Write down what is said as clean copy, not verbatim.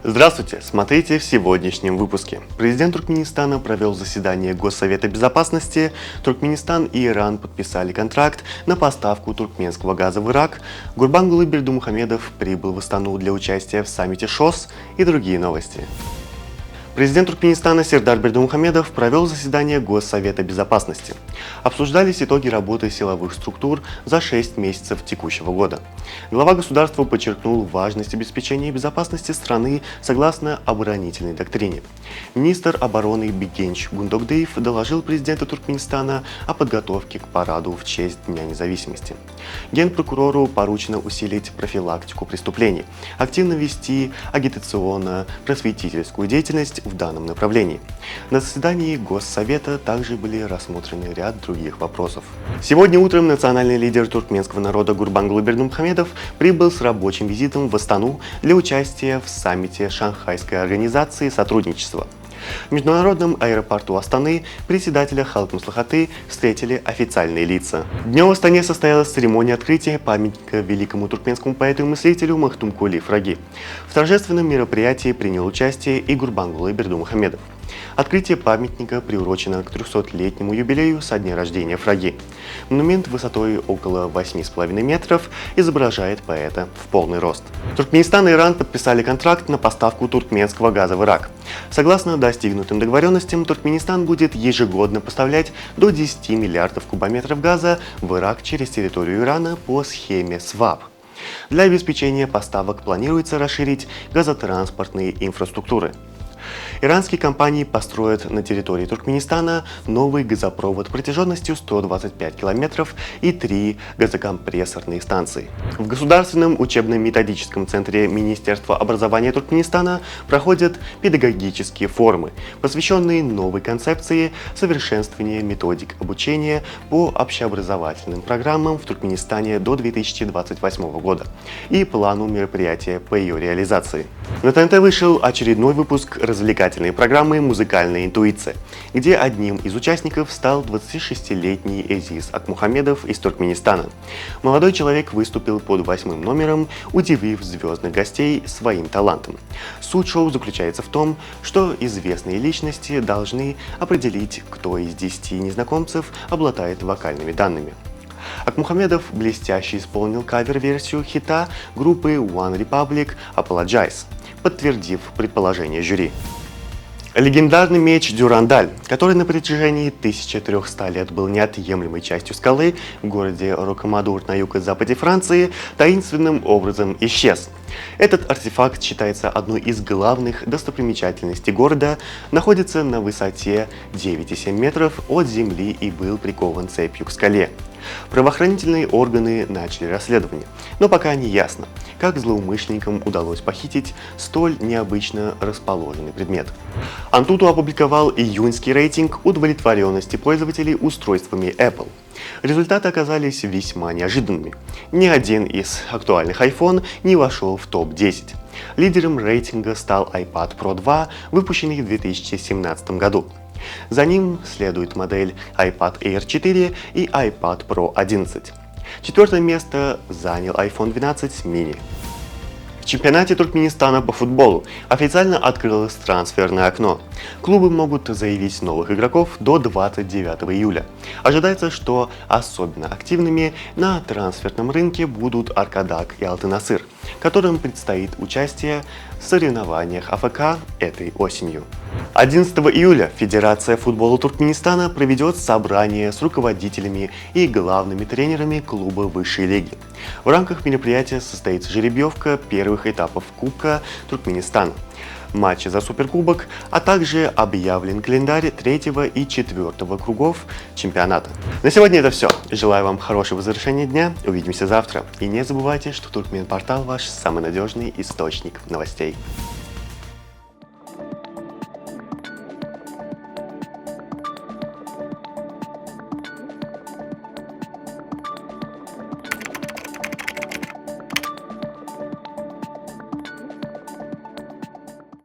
Здравствуйте! Смотрите в сегодняшнем выпуске. Президент Туркменистана провел заседание Госсовета Безопасности. Туркменистан и Иран подписали контракт на поставку туркменского газа в Ирак. Гурбангулы Бердымухамедов прибыл в Астану для участия в саммите ШОС и другие новости. Президент Туркменистана Сердар Бердымухамедов провел заседание Госсовета Безопасности. Обсуждались итоги работы силовых структур за 6 месяцев текущего года. Глава государства подчеркнул важность обеспечения безопасности страны согласно оборонительной доктрине. Министр обороны Бигенч Гундогдеев доложил президенту Туркменистана о подготовке к параду в честь Дня независимости. Генпрокурору поручено усилить профилактику преступлений, активно вести агитационно-просветительскую деятельность в данном направлении. На заседании Госсовета также были рассмотрены ряд других вопросов. Сегодня утром национальный лидер туркменского народа Гурбангулы Бердымухамедов прибыл с рабочим визитом в Астану для участия в саммите Шанхайской организации сотрудничества. В международном аэропорту Астаны председателя Халк Маслихаты встретили официальные лица. Днем в Астане состоялась церемония открытия памятника великому туркменскому поэту и мыслителю Махтумкулу Ифраги. В торжественном мероприятии принял участие и Гурбангулы Бердымухамедов. Открытие памятника приурочено к 300-летнему юбилею со дня рождения Фраги. Монумент высотой около 8,5 метров изображает поэта в полный рост. Туркменистан и Иран подписали контракт на поставку туркменского газа в Ирак. Согласно достигнутым договоренностям, Туркменистан будет ежегодно поставлять до 10 миллиардов кубометров газа в Ирак через территорию Ирана по схеме СВАП. Для обеспечения поставок планируется расширить газотранспортные инфраструктуры. Иранские компании построят на территории Туркменистана новый газопровод протяженностью 125 километров и 3 газокомпрессорные станции. В Государственном учебно-методическом центре Министерства образования Туркменистана проходят педагогические форумы, посвященные новой концепции совершенствования методик обучения по общеобразовательным программам в Туркменистане до 2028 года и плану мероприятия по ее реализации. На ТНТ вышел очередной выпуск развлекательной программы «Музыкальная интуиция», где одним из участников стал 26-летний Эзис Акмухамедов из Туркменистана. Молодой человек выступил под 8-м номером, удивив звездных гостей своим талантом. Суть шоу заключается в том, что известные личности должны определить, кто из 10 незнакомцев обладает вокальными данными. Акмухамедов блестяще исполнил кавер-версию хита группы One Republic «Apologize», подтвердив предположение жюри. Легендарный меч Дюрандаль, который на протяжении 1300 лет был неотъемлемой частью скалы в городе Рокамадур на юго-западе Франции, таинственным образом исчез. Этот артефакт считается одной из главных достопримечательностей города, находится на высоте 9,7 метров от земли и был прикован цепью к скале. Правоохранительные органы начали расследование, но пока не ясно, как злоумышленникам удалось похитить столь необычно расположенный предмет. Antutu опубликовал июньский рейтинг удовлетворенности пользователей устройствами Apple. Результаты оказались весьма неожиданными. Ни один из актуальных iPhone не вошел в топ-10. Лидером рейтинга стал iPad Pro 2, выпущенный в 2017 году. За ним следует модель iPad Air 4 и iPad Pro 11. Четвертое место занял iPhone 12 mini. В чемпионате Туркменистана по футболу официально открылось трансферное окно. Клубы могут заявить новых игроков до 29 июля. Ожидается, что особенно активными на трансферном рынке будут Аркадак и Алтынасыр, которым предстоит участие в соревнованиях АФК этой осенью. 11 июля Федерация футбола Туркменистана проведет собрание с руководителями и главными тренерами клуба высшей лиги. В рамках мероприятия состоится жеребьевка первых этапов Кубка Туркменистана, матчи за Суперкубок, а также объявлен календарь 3 и 4 кругов чемпионата. На сегодня это все. Желаю вам хорошего завершения дня. Увидимся завтра. И не забывайте, что Туркменпортал ваш самый надежный источник новостей.